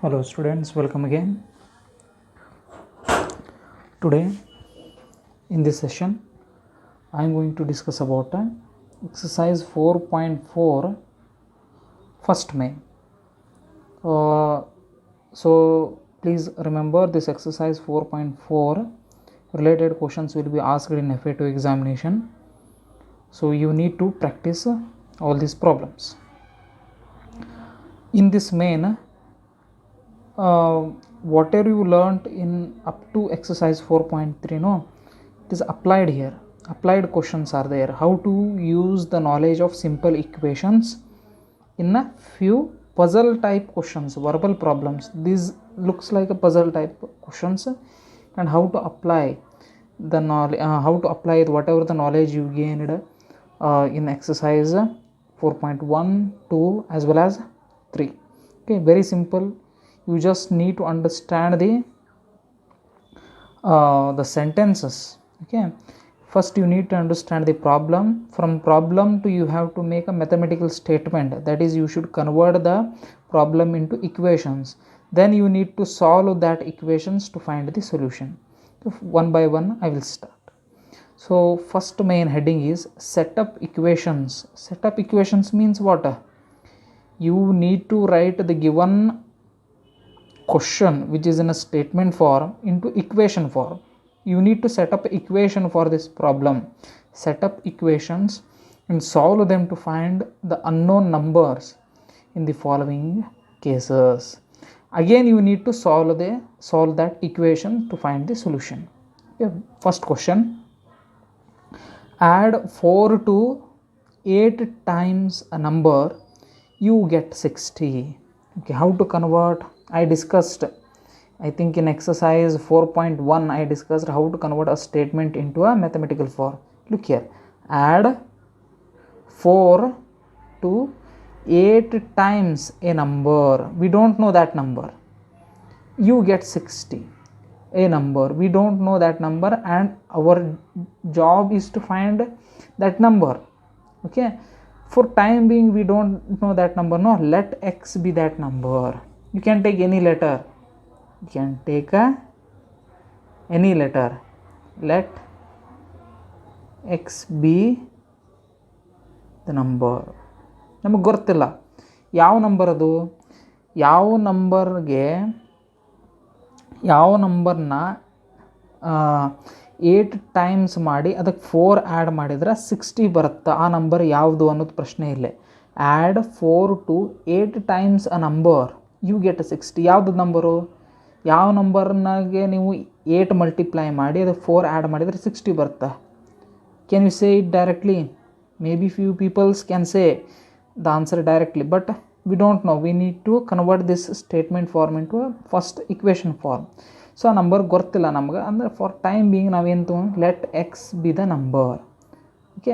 Hello students, welcome again. Today in this session I am going to discuss about exercise 4.4 first main. So please remember this exercise 4.4 related questions will be asked in FA2 examination. So you need to practice all these problems. In this main, whatever you learnt in up to exercise 4.3, no, it is applied here. Applied questions are there. How to use the knowledge of simple equations in a few puzzle type questions, verbal problems. This looks like a puzzle type questions, and how to apply the knowledge, how to apply whatever the knowledge you gained in exercise 4.1, 2 as well as 3. Okay, very simple. You just need to understand the sentences. Okay, first you need to understand the problem. From problem to you have to make a mathematical statement, that is you should convert the problem into equations. Then you need to solve that equations to find the solution. So one by one I will start. So first main heading is set up equations. Set up equations means what? You need to write the given question which is in a statement form into equation form. You need to set up equation for this problem, set up equations and solve them to find the unknown numbers in the following cases. Again you need to solve that equation to find the solution. Okay, first question, add 4 to 8 times a number, you get 60. Okay, how to convert? I discussed, I think in exercise 4.1 I discussed how to convert a statement into a mathematical form. Look here, add 4 to 8 times a number, we don't know that number, you get 60. A number, we don't know that number and our job is to find that number. Okay, for time being we don't know that number, no, let x be that number. You can take any letter, you can take any letter, let x be the number. ನಮಗೆ ಗೊತ್ತಿಲ್ಲ ಯಾವ number ಅದು, ಯಾವ ನಂಬರ್ನ 8 times ಮಾಡಿ ಅದಕ್ಕೆ 4 add ಮಾಡಿದ್ರೆ 60 ಬರುತ್ತೆ. ಆ ನಂಬರ್ ಯಾವುದು ಅನ್ನೋದು ಪ್ರಶ್ನೆ ಇಲ್ಲೇ. Add 4 to 8 times a number, you get 60. ಯಾವುದು ನಂಬರು? ಯಾವ ನಂಬರ್ನಾಗೆ ನೀವು 8 ಮಲ್ಟಿಪ್ಲೈ ಮಾಡಿ ಅದಕ್ಕೆ 4 ಆ್ಯಡ್ ಮಾಡಿದರೆ 60 ಬರುತ್ತೆ. Can you say it directly? Maybe few peoples can say the answer directly, but we don't know. We need to convert this statement form into a first equation form. So a number ಗೊತ್ತಿಲ್ಲ ನಮ್ಗೆ ಅಂದರೆ for time being ನಾವೇನು ತೊಗೊಂಡು let x be the number. Okay,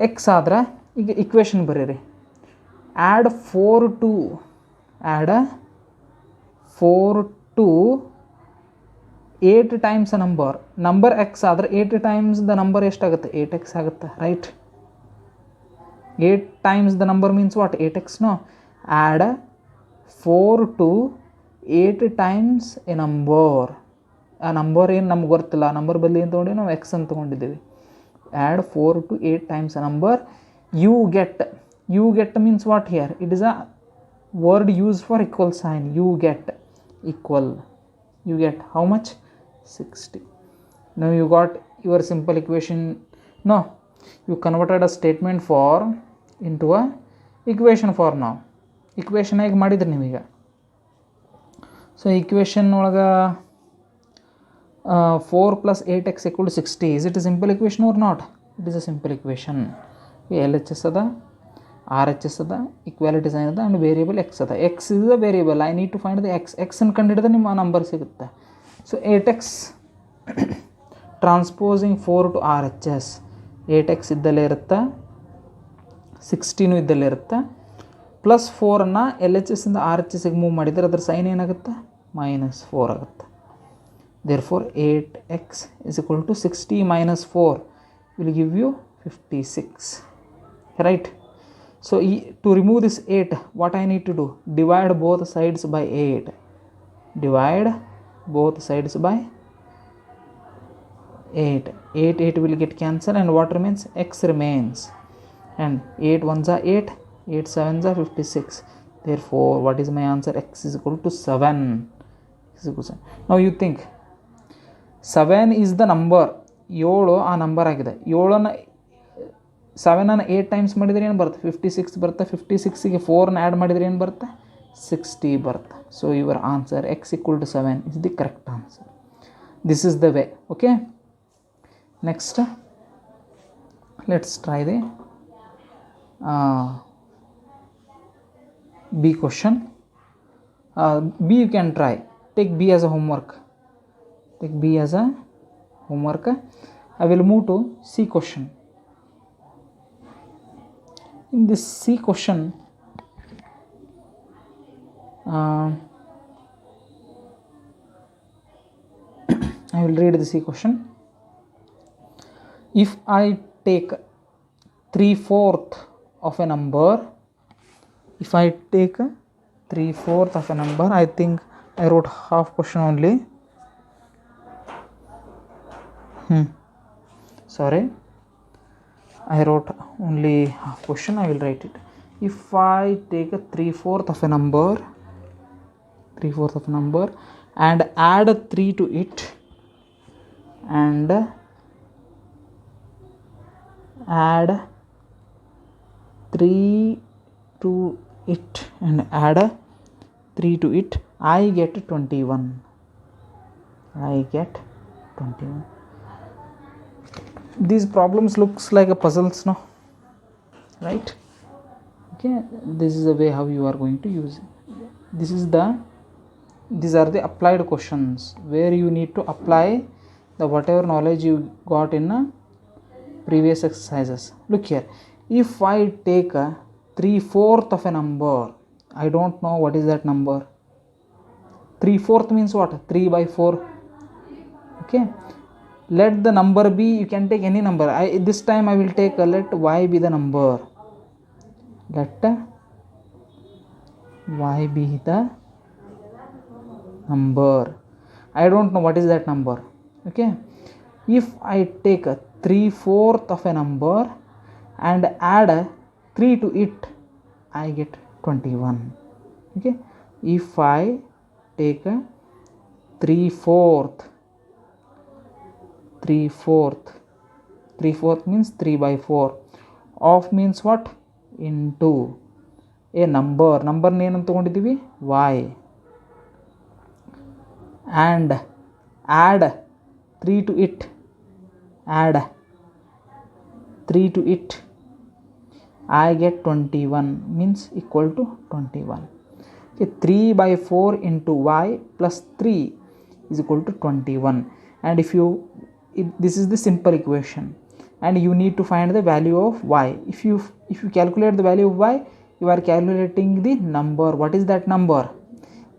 x ಆದ್ರೆ ಈಗ equation ಬರೀರಿ, add 4 to 8 times a number x ಆದರೆ 8 times the number ಎಷ್ಟಾಗುತ್ತೆ? 8x ಆಗುತ್ತೆ, right? 8 times the number means what? 8x, no? Add 4 to 8 times a number. ಆ number ಏನು ನಮ್ಗೆ ಗೊತ್ತಿಲ್ಲ, ಆ ನಂಬರ್ ಬದಲಿ ಏನು ತೊಗೊಂಡು ನಾವು ಎಕ್ಸ್ ಅಂತ ತೊಗೊಂಡಿದ್ದೀವಿ. Add 4 to 8 times a number, you get means what here? It is a word used for equal sign. You get equal, you get how much? 60. Now you got your simple equation. No, you converted a statement form into a equation form. now equation ಹೇಗೆ ಮಾಡಿದ್ರಿ ನೀವೀಗ? So equation ಒಳಗೆ 4 plus 8x equal to 60. is it a simple equation or not? It is a simple equation. LHS ಅದ, RHS ಅದ, equality sign ಅದ and variable x ಅದ. x is a variable, I need to find the x ಅನ್ನು ಕಂಡಿಡಿದ್ರೆ ನಿಮ್ಮ number ಸಿಗುತ್ತೆ. So 8x transposing 4 to RHS, 8x ಇದ್ದಲ್ಲೇ ಇರುತ್ತೆ, 60 ಇದ್ದಲ್ಲೇ ಇರುತ್ತೆ, ಪ್ಲಸ್ 4ಅನ್ನು ಎಲ್ ಎಚ್ ಎಸ್ಸಿಂದ ಆರ್ ಎಚ್ ಎಸ್ಸಿಗೆ ಮೂವ್ ಮಾಡಿದರೆ ಅದರ ಸೈನ್ ಏನಾಗುತ್ತೆ? -4 ಆಗುತ್ತೆ. Therefore 8x is equal to 60 minus 4 will give you 56, right? So to remove this 8, what I need to do? Divide both sides by 8. Divide both sides by 8. 8 will get cancelled, and what remains? X remains. And 8 ones are 8, 8 sevens are 56. Therefore, what is my answer? X is equal to 7. Now you think 7 is the number. 7 ಆ number ಆಗಿದೆ. 7ನ 7ಅನ್ನು 8 times ಮಾಡಿದರೆ ಏನು ಬರುತ್ತೆ? 56 ಬರುತ್ತೆ. 56ಗೆ 4ನ add ಮಾಡಿದರೆ ಏನು ಬರುತ್ತೆ? 60 ಬರುತ್ತೆ. So your answer x equal to 7 is the correct answer. This is the way. Okay. Next, let's try the B question. B you can try. Take B as a homework. Take B as a homework. I will move to C question. In this C question, I will read the C question. If I take 3/4 of a number, if I take 3/4 of a number, I think I wrote half question only. Sorry, I wrote only half question. I will write it. If I take a 3/4 of a number, 3/4 of a number, and add 3 to it, and add 3 to it, and add 3 to it, I get 21. I get 21. These problems looks like a puzzles, no? Right? Okay, this is the way how you are going to use it. These are the applied questions where you need to apply the whatever knowledge you got in previous exercises. Look here, if I take a 3/4 of a number, I don't know what is that number. 3/4 means what? 3/4. Okay, let the number be, you can take any number. This time I will take let y be the number. Let y be the number. I don't know what is that number. Okay, if I take a 3/4 of a number and add 3 to it, I get 21. Okay, if I take a 3/4 means 3/4 of means what? Into a number ಏನಂತ ತಗೊಂಡಿದ್ದೀವಿ? y, and add 3 to it, add 3 to it, I get 21 means equal to 21. Okay, 3/4 into y plus 3 is equal to 21. And this is the simple equation, and you need to find the value of y. If you calculate the value of y, you are calculating the number. What is that number?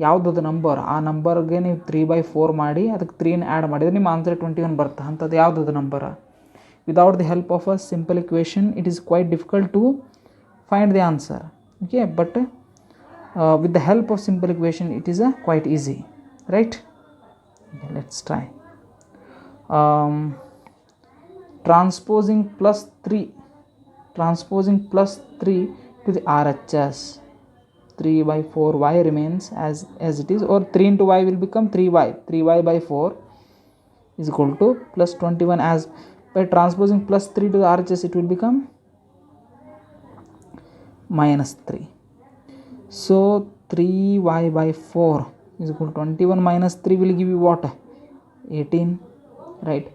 ಯಾವುದದು number? ಆ ನಂಬರ್ಗೆ ನೀವು 3/4 ಮಾಡಿ ಅದಕ್ಕೆ 3ನ add ಮಾಡಿದರೆ ನಿಮ್ಮ answer 21 ಬರುತ್ತೆ. ಅಂಥದ್ದು ಯಾವುದದು number? Without the help of a simple equation, it is quite difficult to find the answer. Okay, but with the help of simple equation, it is quite easy, right? Okay, let's try. Transposing plus 3 to the RHS. 3/4 y remains as it is, or 3 into y will become 3y. 3y/4 is equal to plus 21. As by transposing plus 3 to the RHS, it will become minus 3. So 3y/4 is equal to 21 minus 3 will give you what? 18, right?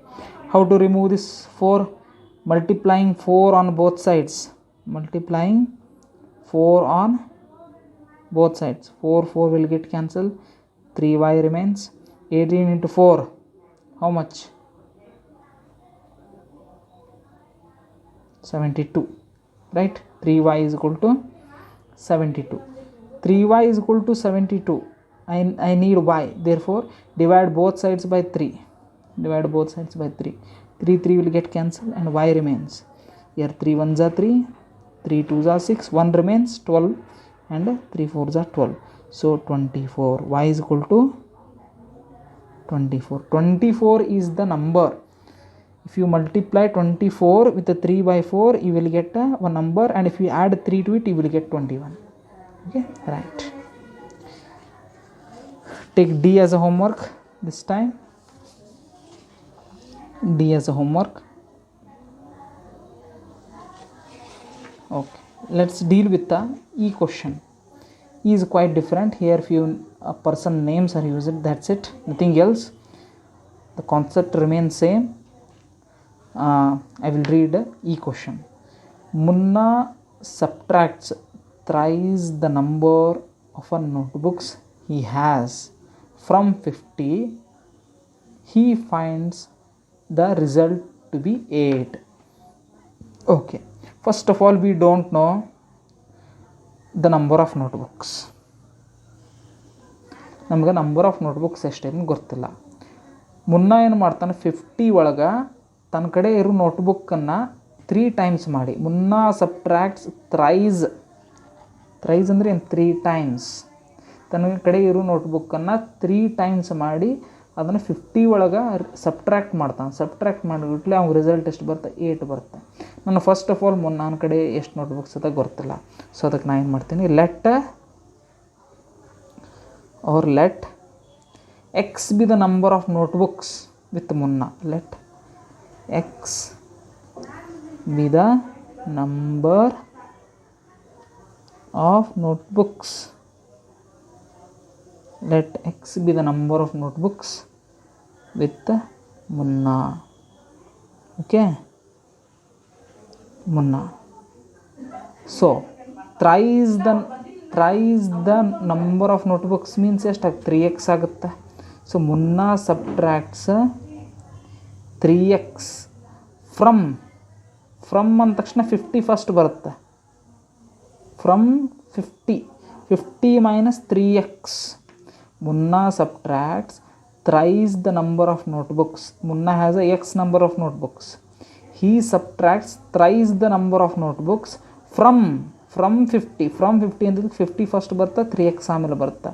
How to remove this 4? Multiplying 4 on both sides. Multiplying 4 on both sides. 4 will get cancelled. 3y remains. 18 into 4, how much? 72, right? 3y is equal to 72. 3y is equal to 72. I need y. Therefore, divide both sides by 3. 3 will get cancelled, and y remains. Here 3 ones are 3, 3 2s are 6, 1 remains 12, and 3 4s are 12. So 24. Y is equal to 24. 24 is the number. If you multiply 24 with a 3 by 4, you will get one number, and if you add 3 to it, you will get 21. Okay, right. Take D as a homework this time. D as a homework. Okay, let's deal with the E question. E is quite different. Here few person names are used, that's it, nothing else. The concept remains same. I will read E question. Munna subtracts thrice the number of notebooks he has from 50. He finds the result to be 8. Okay, first of all, we don't know the number of notebooks. ನಮ್ಗೆ number of notebooks ಎಷ್ಟೇನು ಗೊತ್ತಿಲ್ಲ. ಮುನ್ನ ಏನು ಮಾಡ್ತಾನೆ, 50 ಒಳಗೆ ತನ್ನ ಕಡೆ ಇರೋ ನೋಟ್ಬುಕ್ಕನ್ನು 3 times ಮಾಡಿ. ಮುನ್ನ ಸಬ್ಟ್ರಾಕ್ಟ್ಸ್ ಥ್ರೈಸ್ ಅಂದರೆ ಏನು, 3 ಟೈಮ್ಸ್. ತನ್ನ ಕಡೆ ಇರೋ ನೋಟ್ಬುಕ್ಕನ್ನು 3 ಟೈಮ್ಸ್ ಮಾಡಿ ಅದನ್ನು 50 ಒಳಗೆ ಸಬ್ಟ್ರಾಕ್ಟ್ ಮಾಡ್ತಾನೆ. ಸಬ್ಟ್ರಾಕ್ಟ್ ಮಾಡಿಬಿಟ್ಲೆ ಅವ್ನ ರಿಸಲ್ಟ್ ಎಷ್ಟು ಬರುತ್ತೆ, 8 ಬರುತ್ತೆ. ನಾನು ಫಸ್ಟ್ ಆಫ್ ಆಲ್ ನನ್ನ ಕಡೆ ಎಷ್ಟು ನೋಟ್ಬುಕ್ಸ್ ಅಂತ ಗೊತ್ತಿಲ್ಲ. ಸೊ ಅದಕ್ಕೆ ನಾನು ಏನು ಮಾಡ್ತೀನಿ, let x be the number of notebooks with Munna. Let x be the number of notebooks. Let x be the number of notebooks with Munna. Okay, Munna. So thrice the number of notebooks means ಎಷ್ಟು 3x ಆಗುತ್ತೆ. So ಮುನ್ನ ಸಬ್ಟ್ರಾಕ್ಟ್ಸ್ 3x from ಅಂದ ತಕ್ಷಣ 50 first ಬರುತ್ತೆ. From 50 minus 3x. Munna subtracts thrice the number of notebooks. Munna has a x number of notebooks. He subtracts thrice the number of notebooks from 50. From 50 ಅಂದರೆ 50 first ಬರ್ತಾ, 3x ಆಮೇಲೆ ಬರ್ತಾ.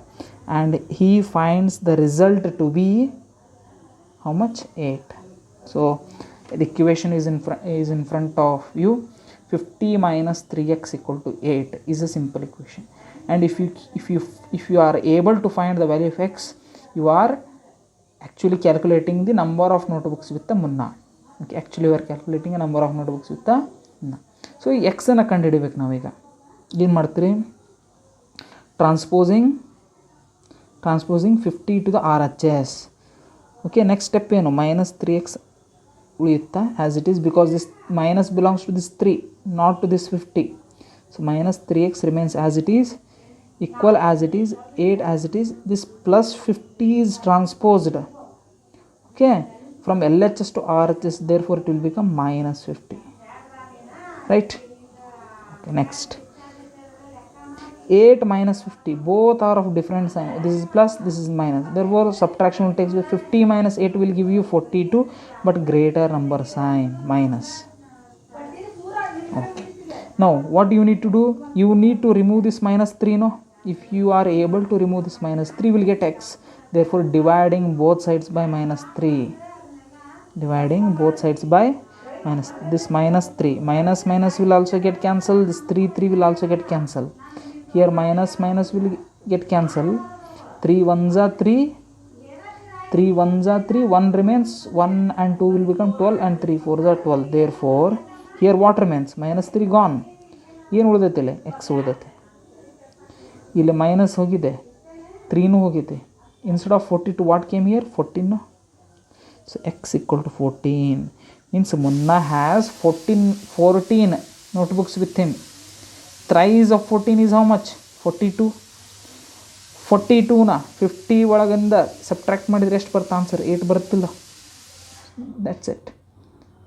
And he finds the result to be how much, 8. So the equation is in front of you. 50 minus 3x equal to 8 is a simple equation. And if you are able to find the value of x, you are actually calculating the number of notebooks with the Munna. Okay, actually you are calculating a number of notebooks with the Munna. So ಈ x ಅನ್ನು ಕಂಡುಹಿಡಿಬೇಕು. ನಾವೀಗ ಏನು ಮಾಡ್ತೀರಿ, transposing 50 to the RHS. Okay, next step ಏನು, minus 3x ಉಳಿಯುತ್ತಾ as it is, because this minus belongs to this 3, not to this 50. So minus 3x remains as it is, equal as it is, 8 as it is. This plus 50 is transposed, okay, from LHS to RHS, therefore it will become minus 50, right? Okay, next 8 minus 50, both are of different sign. This is plus, this is minus, therefore subtraction will take 50 minus 8 will give you 42, but greater number sign, minus. Okay, now what you need to do, you need to remove this minus 3. No, if you are able to remove this minus 3, will get x. Therefore dividing both sides by minus 3, dividing both sides by minus, this minus 3, minus will also get cancelled, this 3 will also get cancelled. Here minus will get cancelled. 3 1s are 3, 3 1s are 3, 1 remains, 1 and 2 will become 12, and 3 4s are 12. Therefore here what remains, minus 3 gone. ಏನು ಉಳಿದೈತೆ ಇಲ್ಲಿ, x ಉಳಿದೈತೆ. ಇಲ್ಲಿ minus ಹೋಗಿದೆ, 3 ಹೋಗಿದೆ. Instead of 42 what came here, 14. So x equal to 14 means Munna has 14 notebooks with him. Thrice of 14 is how much, 42. 42ನ 50 ಒಳಗಿಂದ subtract ಮಾಡಿದರೆ ಎಷ್ಟು ಬರುತ್ತೆ answer, 8 ಬರುತ್ತಿಲ್ಲ. that's it.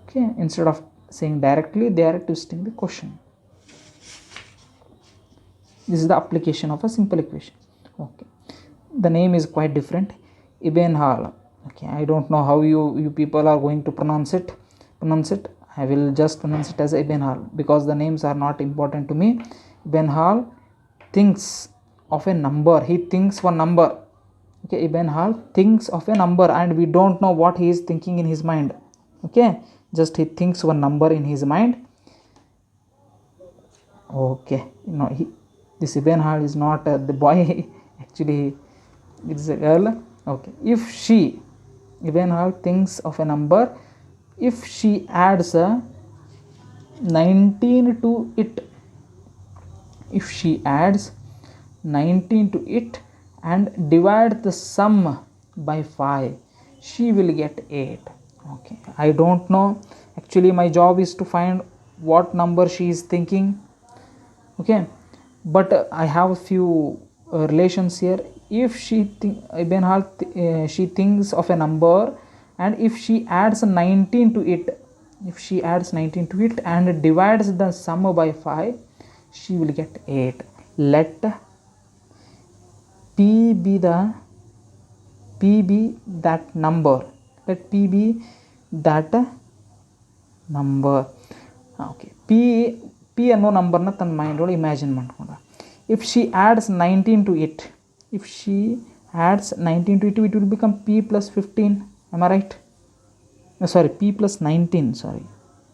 Okay, instead of saying directly, they are twisting the question. This is the application of a simple equation. Okay, the name is quite different, Ibn Hal. Okay, I don't know how you people are going to pronounce it. I will just pronounce it as Ibn Hal because the names are not important to me. Ibn Hal thinks of a number. He thinks one number. Okay, Ibn Hal thinks of a number and we don't know what he is thinking in his mind. Okay, just he thinks one number in his mind. Okay, this Ibn Hal is not the boy. Actually, it's a girl. Okay, if she, Ibn Hal thinks of a number, if she adds a 19 to it, if she adds 19 to it and divide the sum by 5, she will get 8. Okay, I don't know, actually my job is to find what number she is thinking. Okay, but I have a few relations here. If she Ibn Hal she thinks of a number and if she adds 19 to it, if she adds 19 to it and divides the sum by 5, she will get 8. Let P be that number. Let P be that number. Okay, P ಅನ್ನೋ ನಂಬರ್ನ ತನ್ನ mind ಒಳಗೆ imagine ಮಾಡ್ಕೊಂಡ. If she adds 19 to it, if she adds 19 to it, it will become P plus 15. Am I right? No, sorry, P plus 19. Sorry.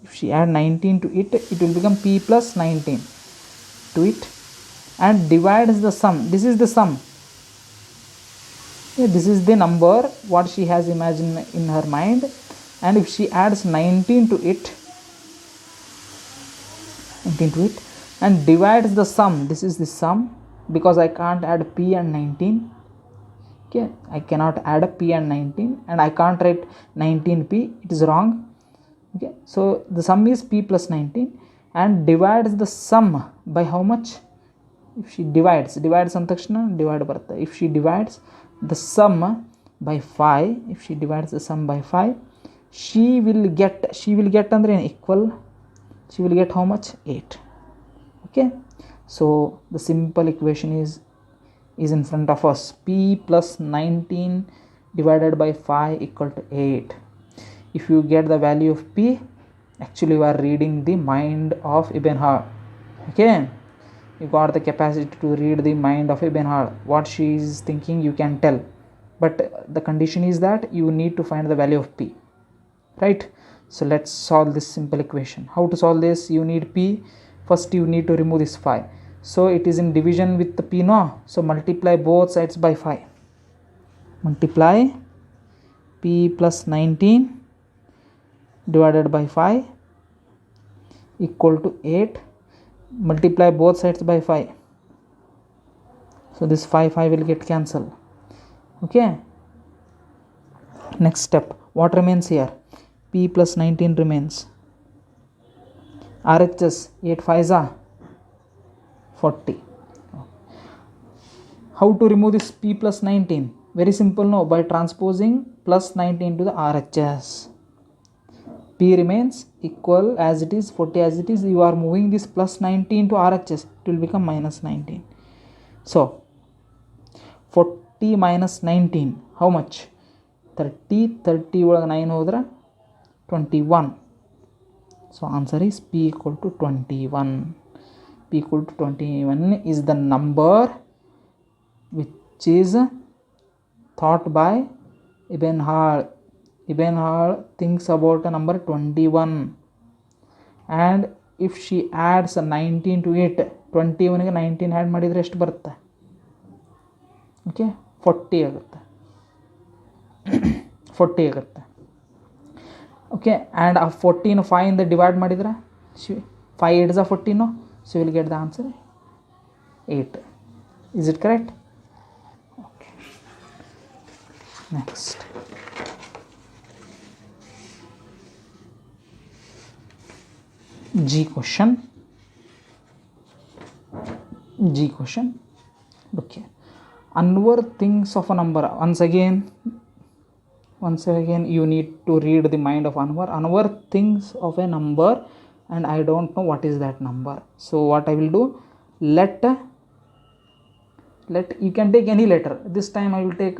If she add 19 to it, it will become P plus 19 to it and divides the sum. This is the sum. Yeah, this is the number what she has imagined in her mind. And if she adds 19 to it and divides the sum, this is the sum because I can't add P and 19. Okay, I cannot add a P and 19 and I can't write 19P, it is wrong. Okay, so the sum is P plus 19 and divides the sum by how much? If she divides antakshana divide barta. If she divides the sum by 5, if she divides the sum by 5, she will get andre equal, she will get how much? 8. Okay, so the simple equation is in front of us. P plus 19 divided by 5 equal to 8. If you get the value of P, actually you are reading the mind of Ibn Hal. Okay, you got the capacity to read the mind of Ibn Hal. What she is thinking you can tell, but the condition is that you need to find the value of P, right? So let's solve this simple equation. How to solve this? You need P. First you need to remove this 5. So it is in division with the P, no? So multiply both sides by 5. Multiply P plus 19 divided by 5 equal to 8. Multiply both sides by 5. So this 5 will get cancelled. Okay. Next step. What remains here? P plus 19 remains. RHS 8 5s are 40. How to remove this P plus 19? Very simple, no? By transposing plus 19 to the RHS. P remains equal as it is, 40 as it is. You are moving this plus 19 to RHS. It will become minus 19. So 40 minus 19. How much? 30 ಒಳಗೆ 9 ಹೋದ್ರೆ 21. So answer is P equal to 21. P equal to 21 is the number which is thought by Ibn Hal. Ibn Hal thinks about a number 21 and if she adds 19 to it, 21 ಗೆ 19 add ಮಾಡಿದರೆ ಎಷ್ಟು ಬರುತ್ತೆ? Okay, 40 ಆಗುತ್ತೆ. 40 ಆಗುತ್ತೆ. Okay, and ಆ 14 5 ಇಂದ divide ಮಾಡಿದ್ರೆ 5 8s are 14, so you will get the answer 8. Is it correct? Okay. Next. G question. Look here. Anwar thinks of a number. Once again you need to read the mind of Anwar. Anwar thinks of a number and I don't know what is that number. So what I will do, let you can take any letter. This time I will take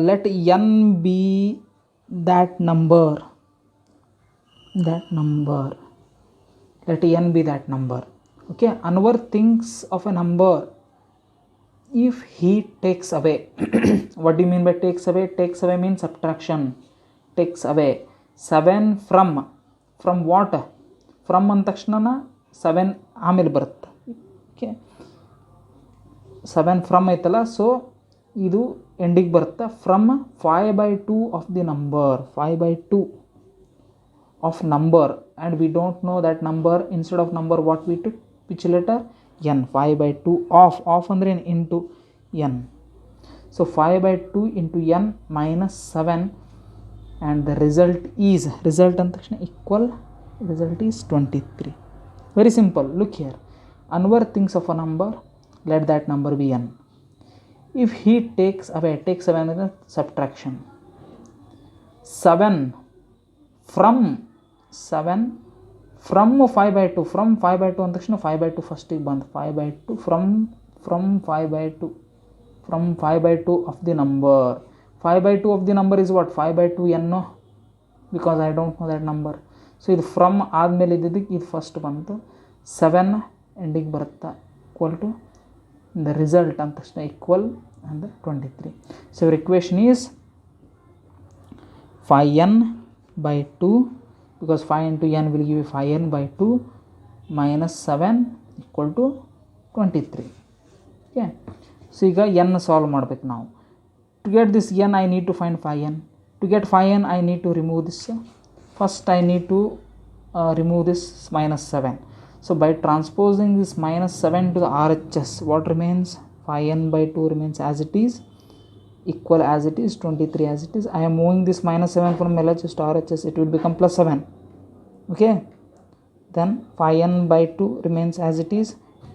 let n be that number, let n be that number. Okay, Anwar thinks of a number if he takes away. What do you mean by takes away? Takes away means subtraction. Takes away 7 from what? From ಅಂದ ತಕ್ಷಣ 7 ಆಮೇಲೆ ಬರುತ್ತೆ. Okay, 7 from ಐತಲ್ಲ, so ಇದು ಎಂಡಿಗೆ ಬರುತ್ತೆ. From 5/2 of the number, 5/2 of number, and we don't know that number. Instead of number, what we took? Which letter? N. 5/2 of ಅಂದ್ರೆ into n. So 5/2 into n minus 7, and the result ಅಂತ ತಕ್ಷಣ equal, result is 23. Very simple. Look here, Anwar thinks of a number, let that number be n. If he takes away ಅಂದ್ರೆ subtraction, 7 from 5/2, from 5/2 ಅಂದ ತಕ್ಷಣ 5/2 ಫಸ್ಟಿಗೆ ಬಂದು 5/2 from 5/2 of the number. 5/2 of the number is what? 5/2 n, because I don't know that number. So ಇದು from ಆದಮೇಲೆ ಇದ್ದಿದ್ದಕ್ಕೆ ಇದು first ಬಂತು, 7 ಎಂಡಿಗೆ ಬರುತ್ತಾ, ಈಕ್ವಲ್ ಟು ದ ರಿಸಲ್ಟ್ ಅಂತ ತಕ್ಷಣ ಈಕ್ವಲ್ ಅಂದರೆ 23. So your equation is 5n/2, because 5 into n will give you 5n/2 minus 7 equal to 23. Okay, so ಈಗ n solve ಮಾಡಬೇಕು ನಾವು. To get this n, I need to find 5n. To get 5n, I need to remove this. First I need to remove this minus 7. So by transposing this minus 7 to the RHS, what remains? 5n/2 remains as it is, equal as it is, 23 as it is. I am moving this minus 7 from LHS to RHS, it will become plus 7. Okay, then 5n/2 remains as it is,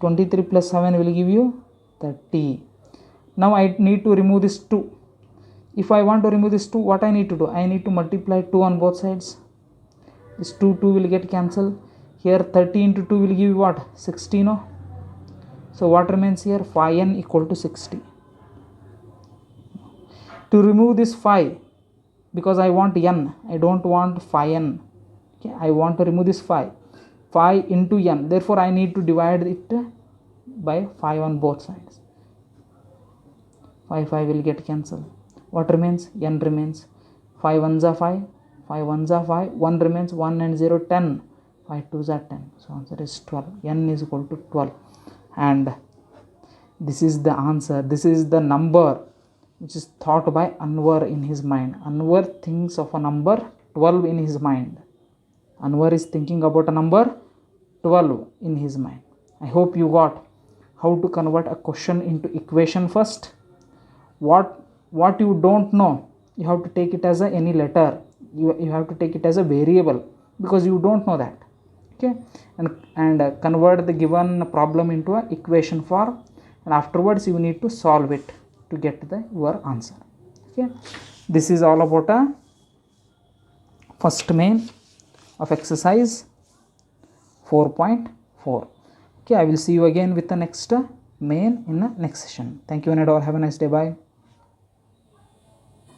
23 plus 7 will give you 30. Now I need to remove this 2. If I want to remove this 2, what I need to do? I need to multiply 2 on both sides. This 2 will get cancelled. Here 30 into 2 will give you what? 60, no? So what remains here? 5n equal to 60. To remove this 5, because I want n, I don't want 5n. Okay, I want to remove this 5 into n, therefore I need to divide it by 5 on both sides. 5 will get cancelled. What remains? N remains. 5 1s are 5, 5 1s are 5, 1 remains, 1 and 0 10, 5 2s are 10, so answer is 12. N is equal to 12, and this is the answer. This is the number which is thought by Anwar in his mind. Anwar thinks of a number 12 in his mind. Anwar is thinking about a number 12 in his mind. I hope you got how to convert a question into equation first. What you don't know, you have to take it as any letter. You have to take it as a variable, because you don't know that. Okay, and convert the given problem into a equation form, and afterwards you need to solve it to get your answer. Okay, this is all about a first main of exercise 4.4. Okay, I will see you again with the next main in the next session. Thank you and all. Have a nice day. Bye.